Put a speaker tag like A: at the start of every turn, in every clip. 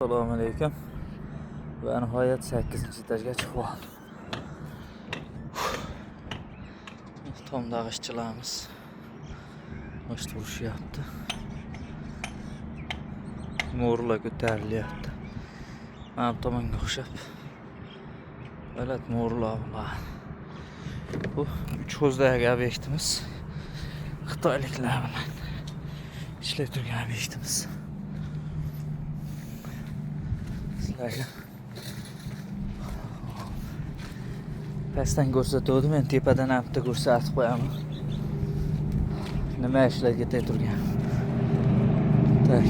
A: Assalomu alaykum. Va nihoyat 8-etajga chiqib oldim. Tomdagi ishchilarimiz g'isht urishyapti. Mo'rlar ko'tarilyapti. Mana bu tomonga o'xshab. Baland mo'rlar bor. Bu 3 ko'zdagi obyektimiz. Xitoyliklar bilan ishlab turgan obyektimiz. Pastdan ko'rsatuvdim, men tepadan ham bitta ko'rsatib qo'yaman. Nima ishlar ketay turgan. Tak.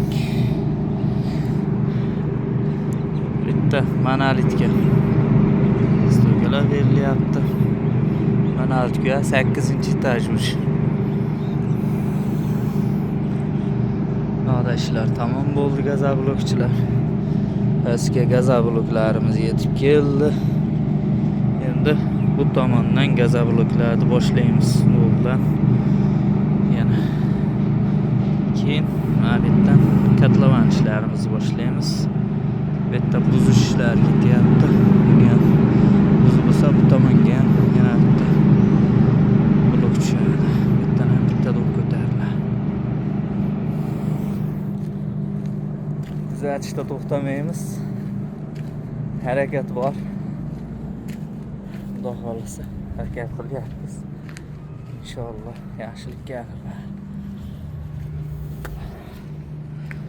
A: Bitta monolitga stokalar berilyapti. Monolitga 8-etajmiş. Hozir ishlar tamom bo'ldi, gazoblokchilar. Pastga gazobloklarimiz yetib keldi. Endi bu tomondan gazobloklarni boshlaymiz yo'ldan. Yana keyin mana bu yerdan kotlovan ishlarimizni boshlaymiz. Bu yerda buzish ishlari ketyapti. Bugun buzib bo'lsa bu tomonga ham yana bitta blok tushadi. Bu yerdan ham bitta blok ko'tariladi. Kuzatishda to'xtamaymiz. Harakat bor. Xudo xolisa harakat qilyapmiz. Inshaalloh yaxshilikka erishamiz.